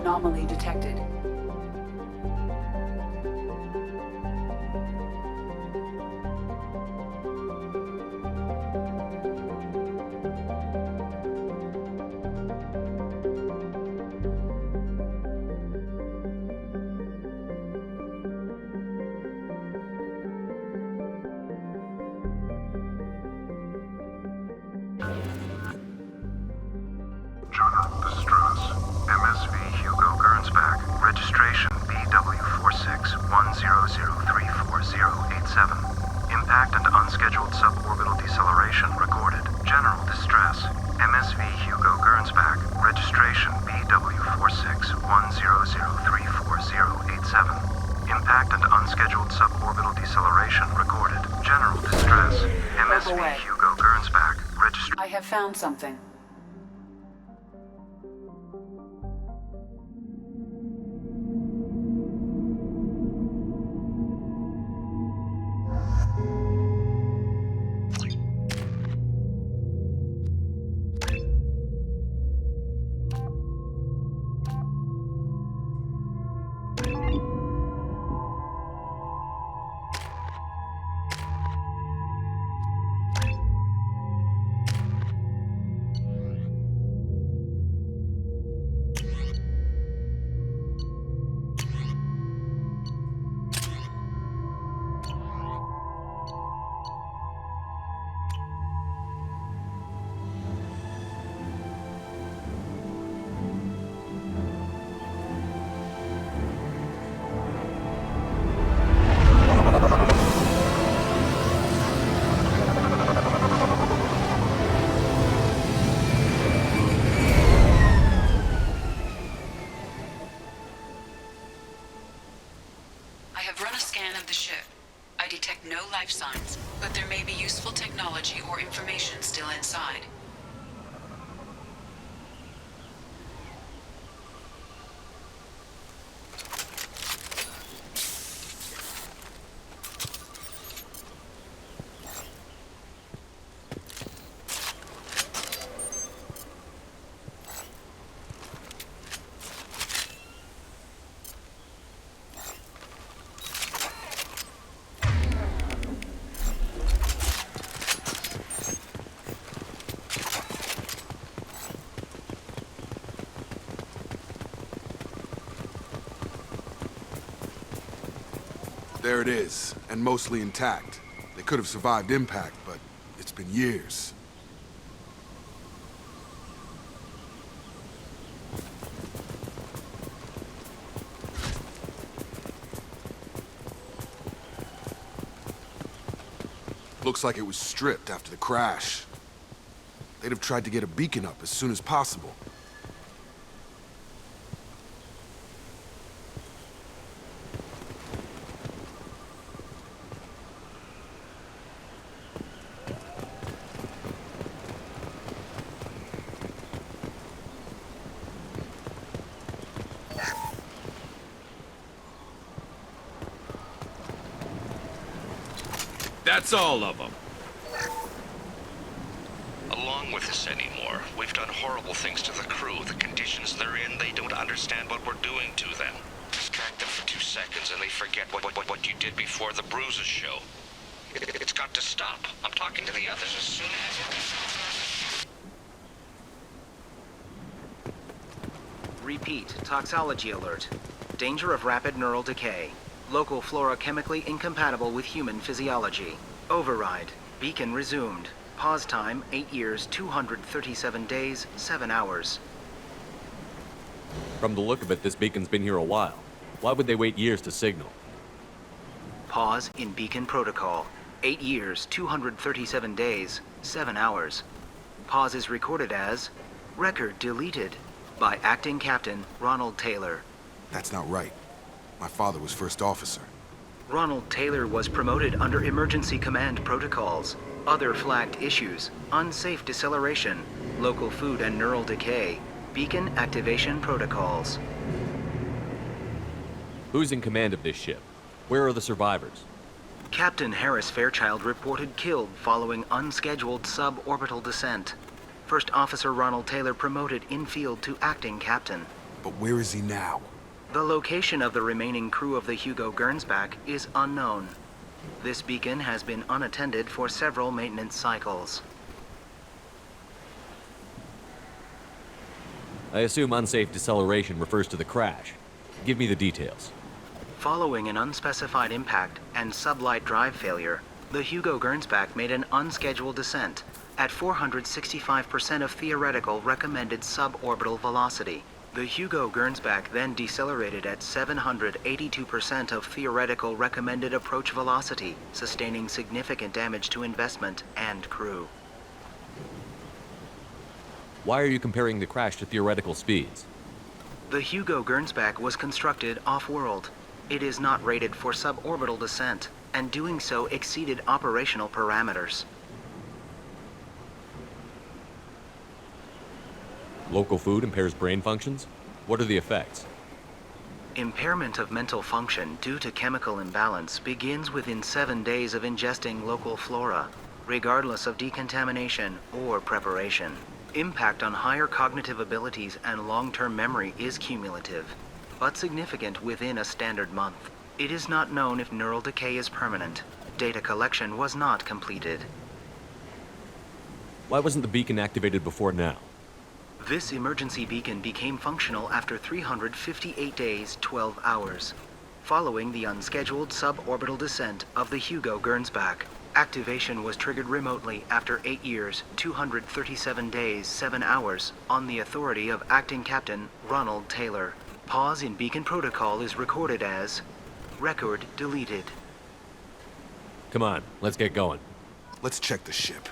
Anomaly detected. Jugger, distress. MSV Hugo Gernsback. Registration BW4610034087. Impact and unscheduled suborbital deceleration recorded. General distress. MSV Hugo Gernsback. Registration BW4610034087. Impact and unscheduled suborbital deceleration recorded. General distress. MSV Hugo Gernsback. Registration. I have found something. I have run a scan of the ship. I detect no life signs, but there may be useful technology or information still inside. There it is, and mostly intact. They could have survived impact, but it's been years. Looks like it was stripped after the crash. They'd have tried to get a beacon up as soon as possible. That's all of them. Along with this anymore. before. We've done horrible things to the crew. The conditions they're in, they don't understand what we're doing to them. Distract them for 2 seconds and they forget what you did before the bruises show. It's got to stop. I'm talking to the others as soon as... Repeat, toxology alert. Danger of rapid neural decay. Local flora chemically incompatible with human physiology. Override. Beacon resumed. Pause time, 8 years, 237 days, 7 hours. From the look of it, this beacon's been here a while. Why would they wait years to signal? Pause in beacon protocol. 8 years, 237 days, 7 hours. Pause is recorded as record deleted by Acting Captain Ronald Taylor. That's not right. My father was first officer. Ronald Taylor was promoted under emergency command protocols. Other flagged issues: unsafe deceleration, local food and neural decay, beacon activation protocols. Who's in command of this ship? Where are the survivors? Captain Harris Fairchild reported killed following unscheduled suborbital descent. First Officer Ronald Taylor promoted in-field to acting captain. But where is he now? The location of the remaining crew of the Hugo Gernsback is unknown. This beacon has been unattended for several maintenance cycles. I assume unsafe deceleration refers to the crash. Give me the details. Following an unspecified impact and sublight drive failure, the Hugo Gernsback made an unscheduled descent at 465% of theoretical recommended suborbital velocity. The Hugo Gernsback then decelerated at 782% of theoretical recommended approach velocity, sustaining significant damage to investment and crew. Why are you comparing the crash to theoretical speeds? The Hugo Gernsback was constructed off-world. It is not rated for suborbital descent, and doing so exceeded operational parameters. Local food impairs brain functions? What are the effects? Impairment of mental function due to chemical imbalance begins within 7 days of ingesting local flora, regardless of decontamination or preparation. Impact on higher cognitive abilities and long-term memory is cumulative, but significant within a standard month. It is not known if neural decay is permanent. Data collection was not completed. Why wasn't the beacon activated before now? This emergency beacon became functional after 358 days, 12 hours, following the unscheduled suborbital descent of the Hugo Gernsback. Activation was triggered remotely after 8 years, 237 days, 7 hours, on the authority of Acting Captain Ronald Taylor. Pause in beacon protocol is recorded as record deleted. Come on, let's get going. Let's check the ship.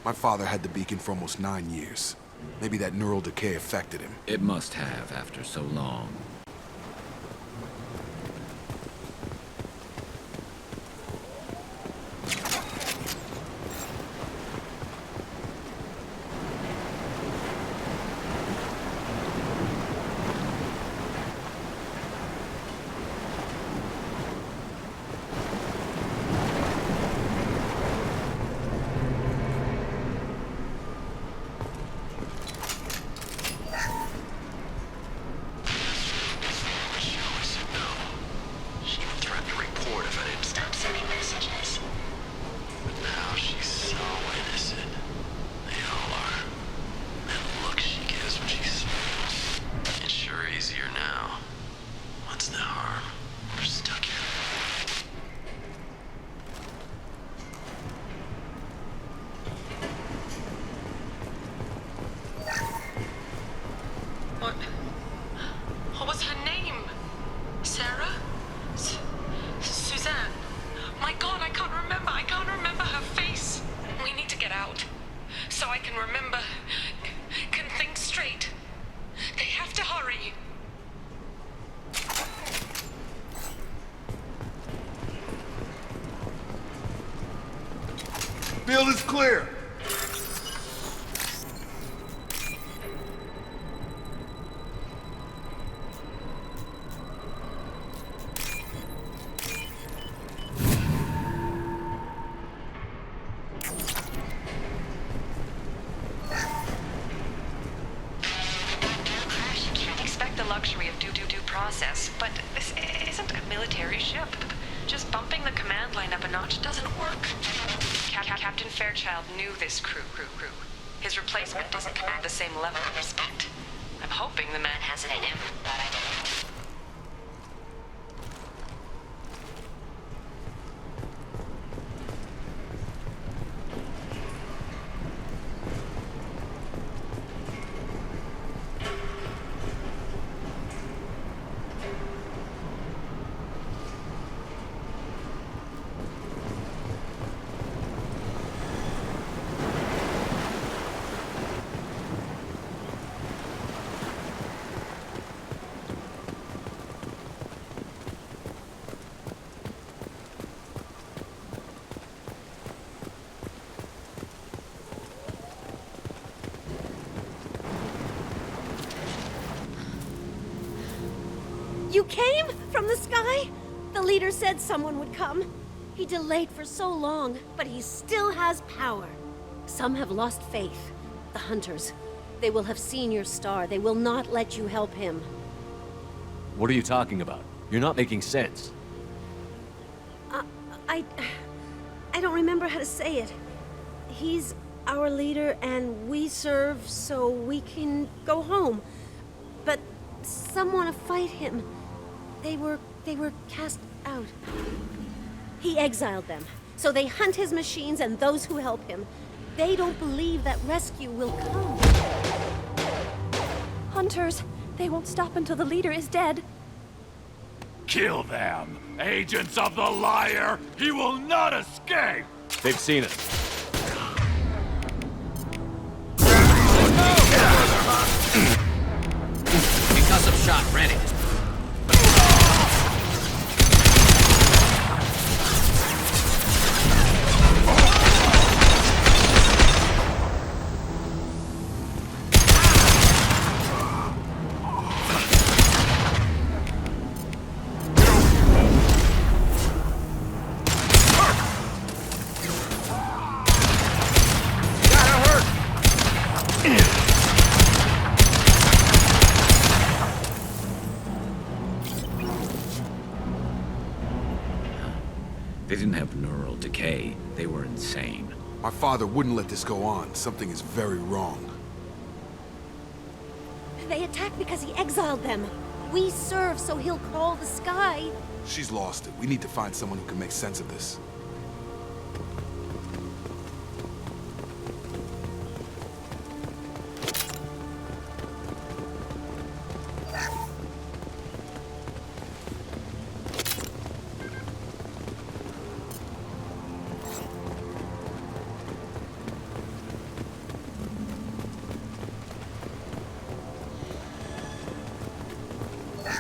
My father had the beacon for almost 9 years. Maybe that neural decay affected him. It must have after so long. What was her name? Sarah? Suzanne? My God, I can't remember. I can't remember her face. We need to get out. So I can remember, can think straight. They have to hurry. Field is clear. process, but this isn't a military ship. Just bumping the command line up a notch doesn't work. Captain Fairchild knew this crew. His replacement doesn't command the same level of respect. I'm hoping the man has it in him, but I don't. You came from the sky? The leader said someone would come. He delayed for so long, but he still has power. Some have lost faith. The Hunters. They will have seen your star. They will not let you help him. What are you talking about? You're not making sense. I don't remember how to say it. He's our leader, and we serve so we can go home. But some want to fight him. They were cast out. He exiled them, so they hunt his machines and those who help him. They don't believe that rescue will come. Hunters, they won't stop until the leader is dead. Kill them! Agents of the liar! He will not escape! They've seen us. Concussive shot ready. They didn't have neural decay. They were insane. My father wouldn't let this go on. Something is very wrong. They attacked because he exiled them. We serve so he'll call the sky. She's lost it. We need to find someone who can make sense of this.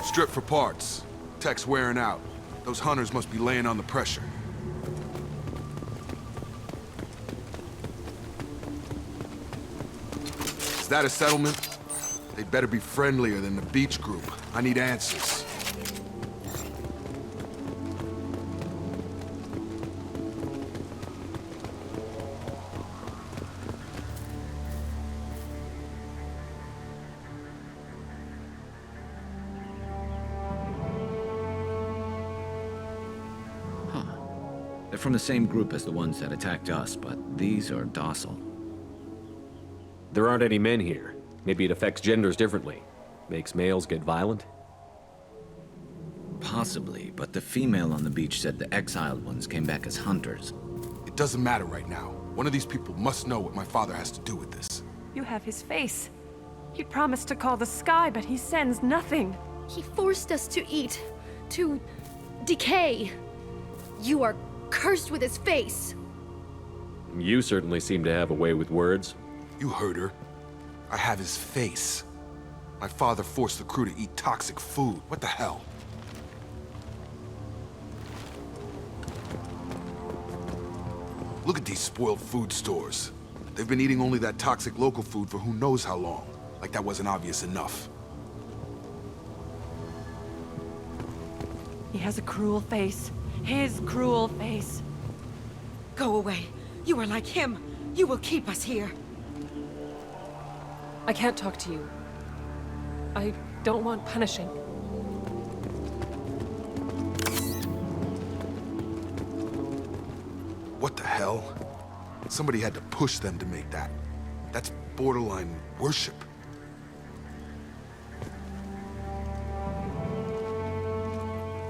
Strip for parts. Tech's wearing out. Those hunters must be laying on the pressure. Is that a settlement? They'd better be friendlier than the beach group. I need answers. They're from the same group as the ones that attacked us, but these are docile. There aren't any men here. Maybe it affects genders differently. Makes males get violent? Possibly, but the female on the beach said the exiled ones came back as hunters. It doesn't matter right now. One of these people must know what my father has to do with this. You have his face. He promised to call the sky, but he sends nothing. He forced us to eat, to decay. You are cursed with his face. You certainly seem to have a way with words. You heard her. I have his face. My father forced the crew to eat toxic food. What the hell? Look at these spoiled food stores. They've been eating only that toxic local food for who knows how long. Like that wasn't obvious enough. He has a cruel face. His cruel face. Go away. You are like him. You will keep us here. I can't talk to you. I don't want punishing. What the hell? Somebody had to push them to make that. That's borderline worship.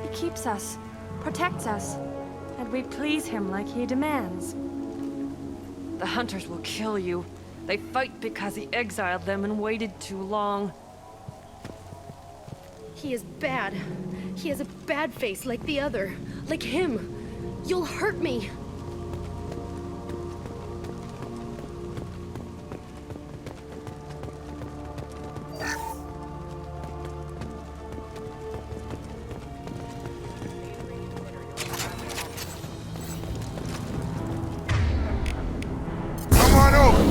He keeps us, protects us, and we please him like he demands. The hunters will kill you. They fight because he exiled them and waited too long. He is bad. He has a bad face like the other. Like him. You'll hurt me. Come on over!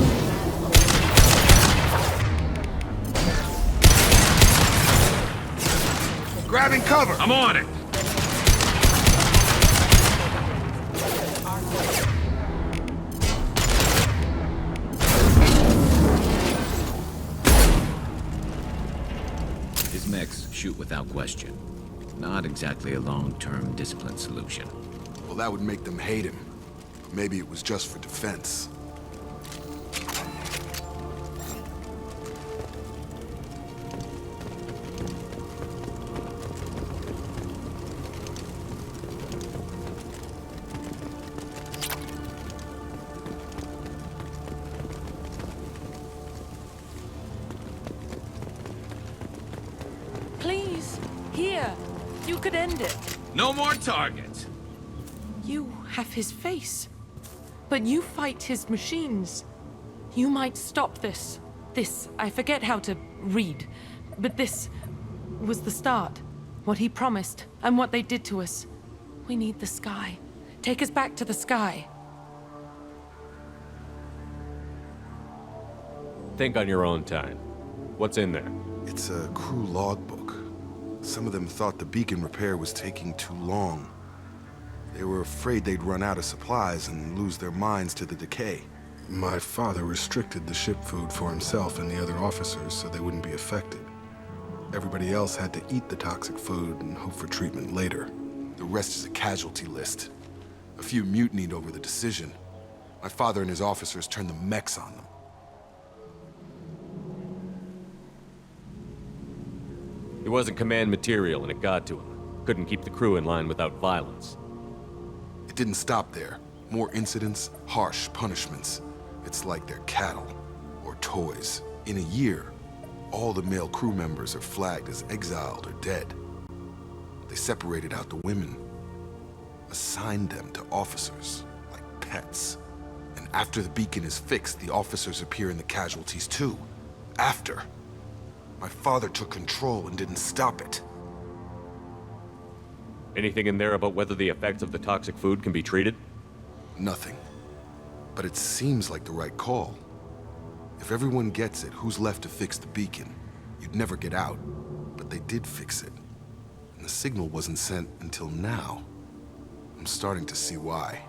Grabbing cover! I'm on it! His mechs shoot without question. Not exactly a long-term discipline solution. Well, that would make them hate him. Maybe it was just for defense. Please, here. You could end it. No more targets! You have his face, but you fight his machines. You might stop this. This, I forget how to read, but this was the start. What he promised, and what they did to us. We need the sky. Take us back to the sky. Think on your own time. What's in there? It's a crew logbook. Some of them thought the beacon repair was taking too long. They were afraid they'd run out of supplies and lose their minds to the decay. My father restricted the ship food for himself and the other officers so they wouldn't be affected. Everybody else had to eat the toxic food and hope for treatment later. The rest is a casualty list. A few mutinied over the decision. My father and his officers turned the mechs on them. It wasn't command material and it got to him. Couldn't keep the crew in line without violence. It didn't stop there. More incidents, harsh punishments. It's like they're cattle or toys. In a year, all the male crew members are flagged as exiled or dead. They separated out the women, assigned them to officers, like pets. And after the beacon is fixed, the officers appear in the casualties too. After. My father took control and didn't stop it. Anything in there about whether the effects of the toxic food can be treated? Nothing. But it seems like the right call. If everyone gets it, who's left to fix the beacon? You'd never get out. But they did fix it. And the signal wasn't sent until now. I'm starting to see why.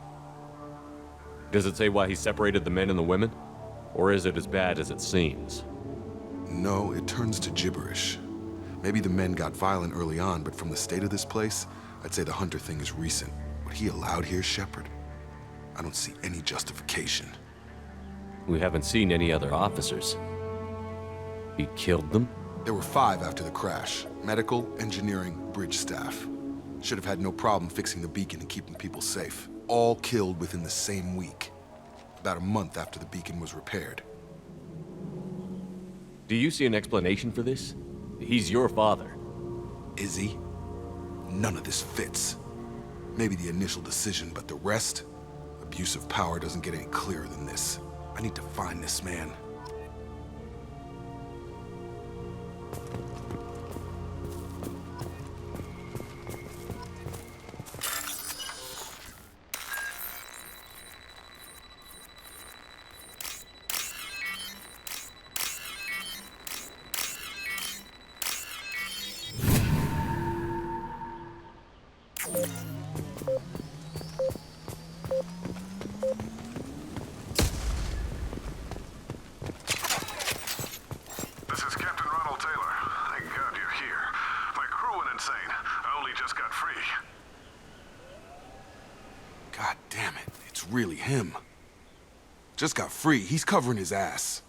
Does it say why he separated the men and the women? Or is it as bad as it seems? No, it turns to gibberish. Maybe the men got violent early on, but from the state of this place, I'd say the Hunter thing is recent. What he allowed here, Shepard, I don't see any justification. We haven't seen any other officers. He killed them? There were 5 after the crash. Medical, engineering, bridge staff. Should have had no problem fixing the beacon and keeping people safe. All killed within the same week. About a month after the beacon was repaired. Do you see an explanation for this? He's your father. Is he? None of this fits. Maybe the initial decision, but the rest? Abuse of power doesn't get any clearer than this. I need to find this man. really him. Just got free. He's covering his ass.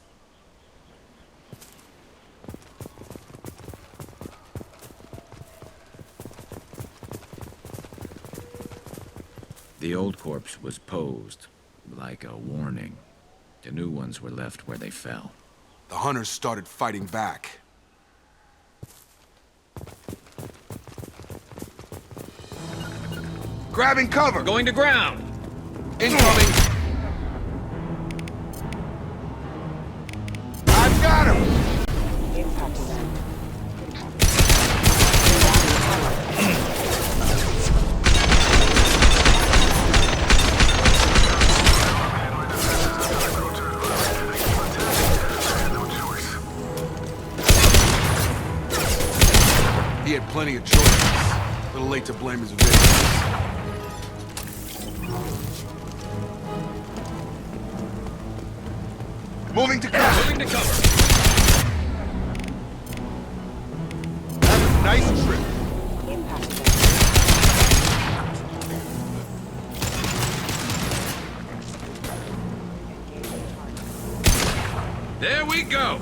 The old corpse was posed, like a warning. The new ones were left where they fell. The hunters started fighting back. Grabbing cover! Going to ground! Incoming! I've got him! He had plenty of choices. A little late to blame his victims. Moving to cover. Moving to cover. Have a nice trip. There we go!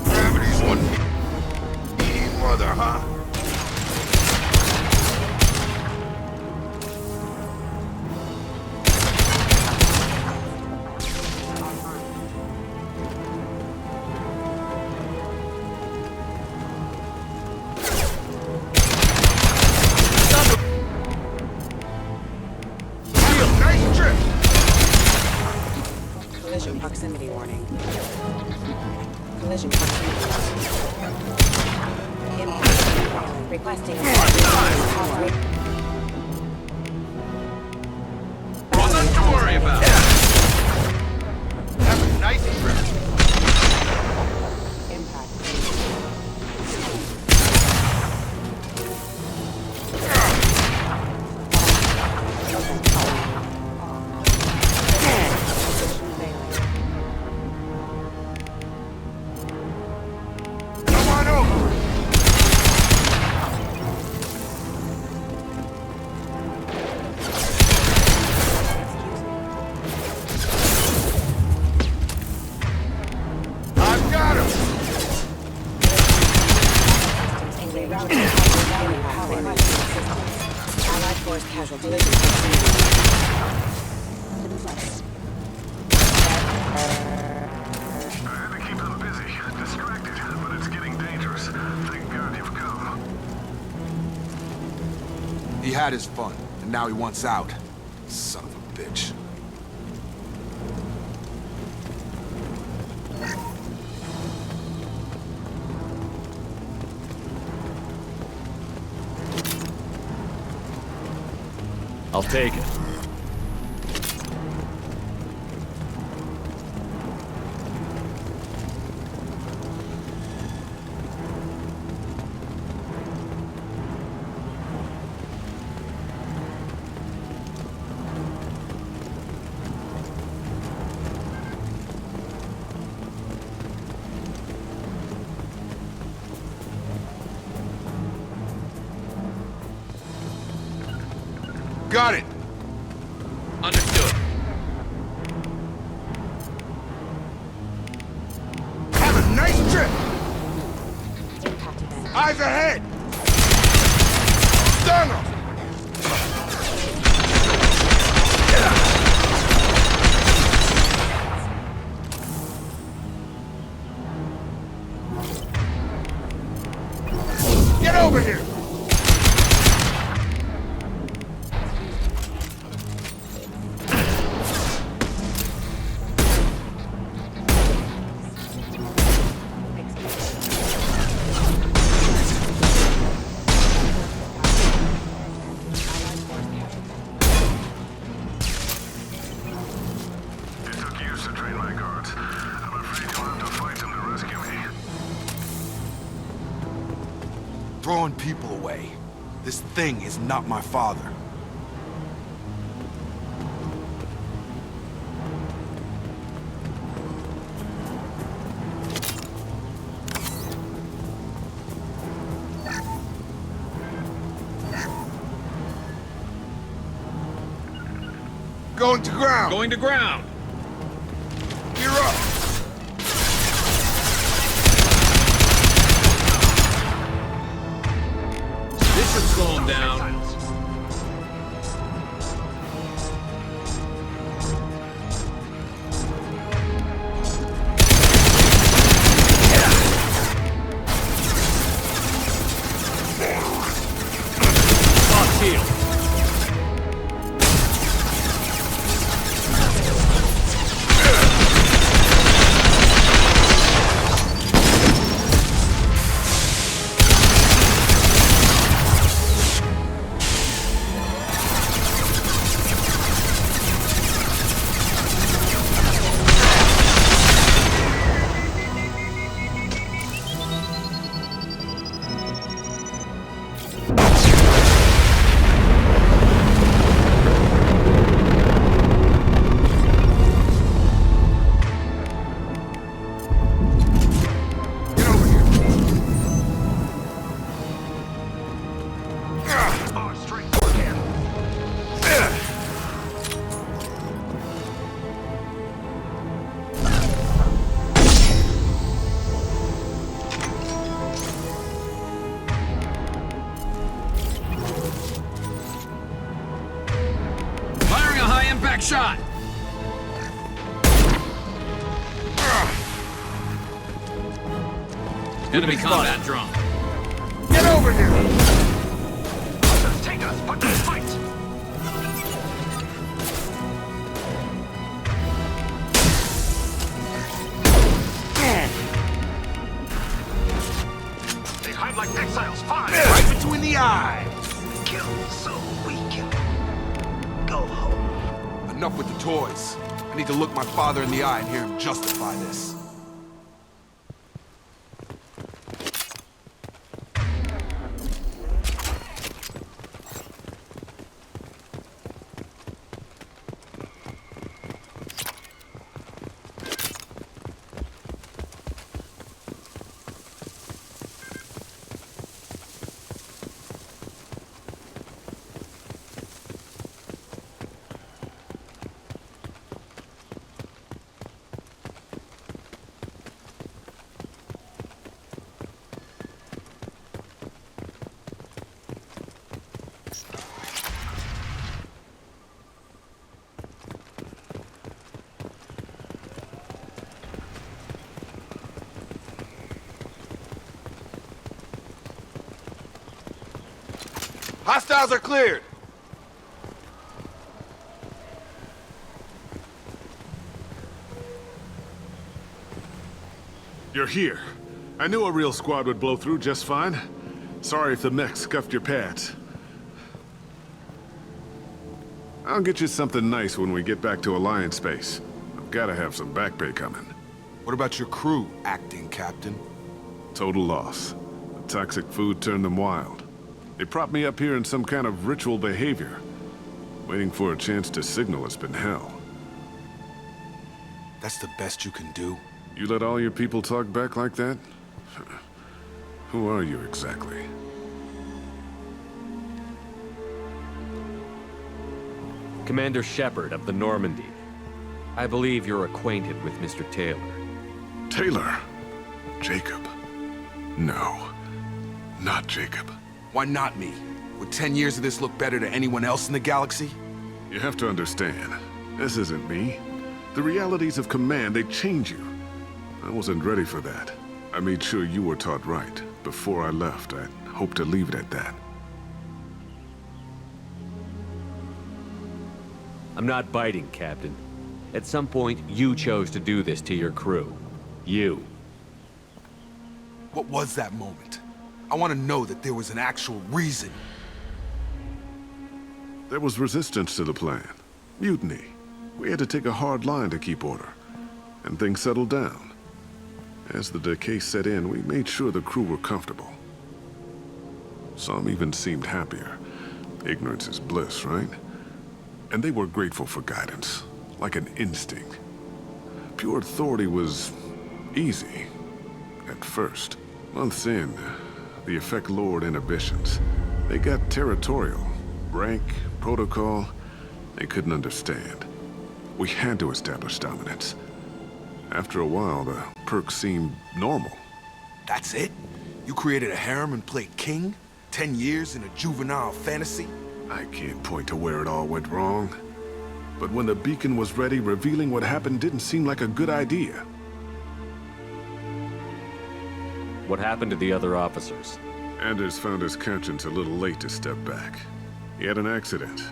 Gravity's one mother, huh? Nice trip. Collision proximity warning. Collision proximity warning. Impact. Requesting. Nothing to worry about. Have a nice trip. Impact. Come on over. I've got him. Allied force casualty. I had to keep them busy, distracted, but it's getting dangerous. Thank God you've come. He had his fun, and now he wants out. Son of a bitch. I'll take it. Got it. Understood. Have a nice trip. Eyes ahead. Stung him. Get over here. It took years to train my guards. I'm afraid you'll have to fight them to rescue me. Throwing people away. This thing is not my father. Going to ground. Going to ground. Gear up. This should slow him down. Lost heel. Firing a high-impact shot. Enemy combat drone. Get over here. Take us, but let's fight! They hide like exiles, fine! Right between the eyes. Kill so we kill. Go home. Enough with the toys. I need to look my father in the eye and hear him justify this. Hostiles are cleared. You're here. I knew a real squad would blow through just fine. Sorry if the mechs scuffed your pads. I'll get you something nice when we get back to Alliance base. I've gotta have some back pay coming. What about your crew, acting captain? Total loss. The toxic food turned them wild. They propped me up here in some kind of ritual behavior. Waiting for a chance to signal has been hell. That's the best you can do? You let all your people talk back like that? Who are you exactly? Commander Shepard of the Normandy. I believe you're acquainted with Mr. Taylor. Taylor? Jacob? No, not Jacob. Why not me? Would 10 years of this look better to anyone else in the galaxy? You have to understand, this isn't me. The realities of command, they change you. I wasn't ready for that. I made sure you were taught right. Before I left, I hoped to leave it at that. I'm not biting, Captain. At some point, you chose to do this to your crew. You. What was that moment? I want to know that there was an actual reason. There was resistance to the plan. Mutiny. We had to take a hard line to keep order. And things settled down. As the decay set in, we made sure the crew were comfortable. Some even seemed happier. Ignorance is bliss, right? And they were grateful for guidance, like an instinct. Pure authority was easy, at first. Months in, the effect lowered inhibitions. They got territorial. Rank, protocol, they couldn't understand. We had to establish dominance. After a while, the perks seemed normal. That's it? You created a harem and played king? 10 years in a juvenile fantasy? I can't point to where it all went wrong. But when the beacon was ready, revealing what happened didn't seem like a good idea. What happened to the other officers? Anders found his conscience a little late to step back. He had an accident.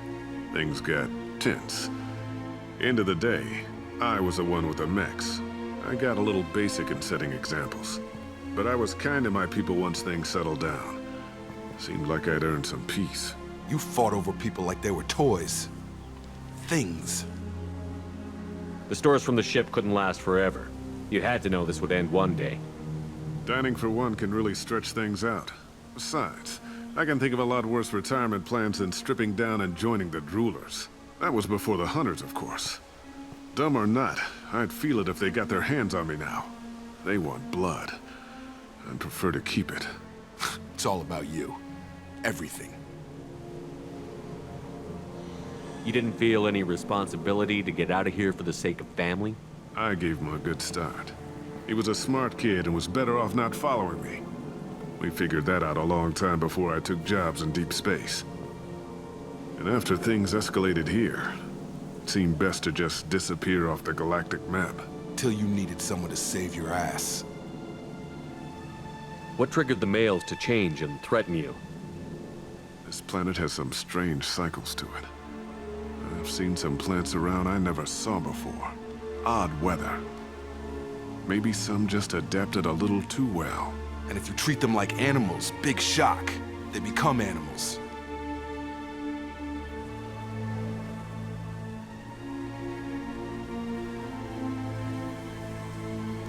Things got tense. End of the day, I was the one with the mechs. I got a little basic in setting examples. But I was kind to my people once things settled down. Seemed like I'd earned some peace. You fought over people like they were toys. Things. The stores from the ship couldn't last forever. You had to know this would end one day. Dining for one can really stretch things out. Besides, I can think of a lot worse retirement plans than stripping down and joining the Droolers. That was before the Hunters, of course. Dumb or not, I'd feel it if they got their hands on me now. They want blood. I'd prefer to keep it. It's all about you. Everything. You didn't feel any responsibility to get out of here for the sake of family? I gave him a good start. He was a smart kid and was better off not following me. We figured that out a long time before I took jobs in deep space. And after things escalated here, it seemed best to just disappear off the galactic map. Till you needed someone to save your ass. What triggered the males to change and threaten you? This planet has some strange cycles to it. I've seen some plants around I never saw before. Odd weather. Maybe some just adapted a little too well. And if you treat them like animals, big shock. They become animals.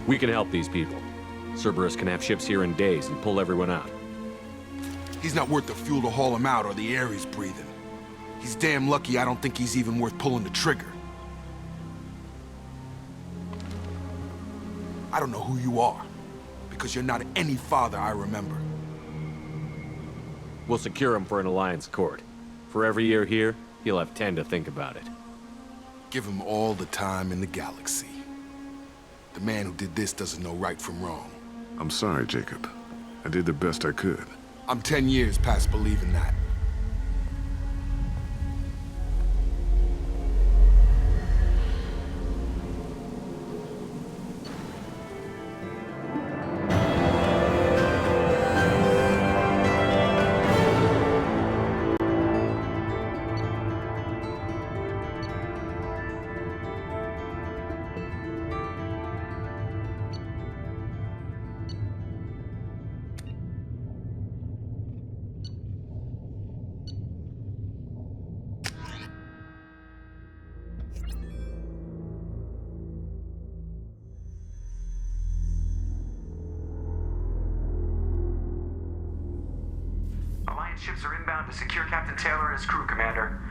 We can help these people. Cerberus can have ships here in days and pull everyone out. He's not worth the fuel to haul him out or the air he's breathing. He's damn lucky I don't think he's even worth pulling the trigger. I don't know who you are, because you're not any father I remember. We'll secure him for an Alliance court. For every year here, he'll have 10 to think about it. Give him all the time in the galaxy. The man who did this doesn't know right from wrong. I'm sorry, Jacob. I did the best I could. I'm 10 years past believing that. Ships are inbound to secure Captain Taylor and his crew, Commander.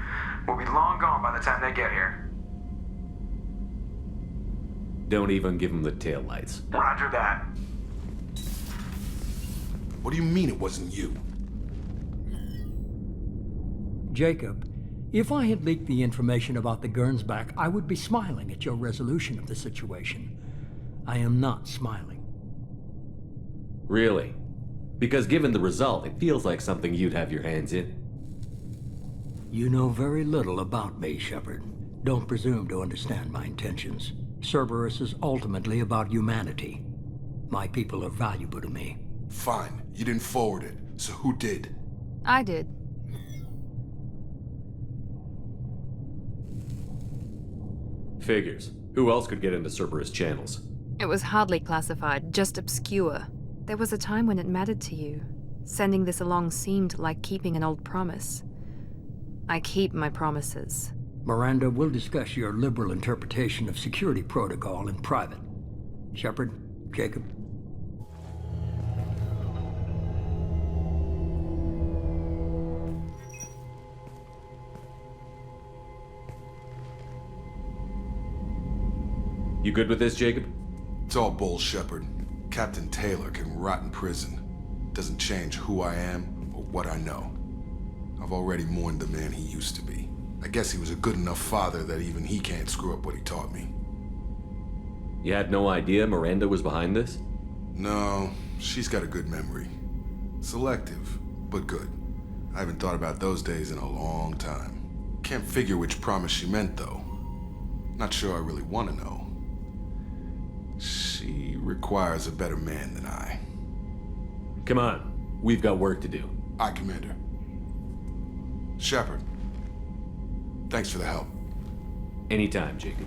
We'll be long gone by the time they get here. Don't even give him the taillights. Roger that. What do you mean it wasn't you? Jacob, if I had leaked the information about the Gernsback, I would be smiling at your resolution of the situation. I am not smiling. Really? Because given the result, it feels like something you'd have your hands in. You know very little about me, Shepard. Don't presume to understand my intentions. Cerberus is ultimately about humanity. My people are valuable to me. Fine. You didn't forward it. So who did? I did. Figures. Who else could get into Cerberus channels? It was hardly classified, just obscure. There was a time when it mattered to you. Sending this along seemed like keeping an old promise. I keep my promises. Miranda, we'll discuss your liberal interpretation of security protocol in private. Shepard, Jacob. You good with this, Jacob? It's all bull, Shepard. Captain Taylor can rot in prison. Doesn't change who I am or what I know. I've already mourned the man he used to be. I guess he was a good enough father that even he can't screw up what he taught me. You had no idea Miranda was behind this? No, she's got a good memory. Selective, but good. I haven't thought about those days in a long time. Can't figure which promise she meant, though. Not sure I really want to know. She requires a better man than I. Come on, we've got work to do. Aye, Commander. Shepard, thanks for the help. Anytime, Jacob.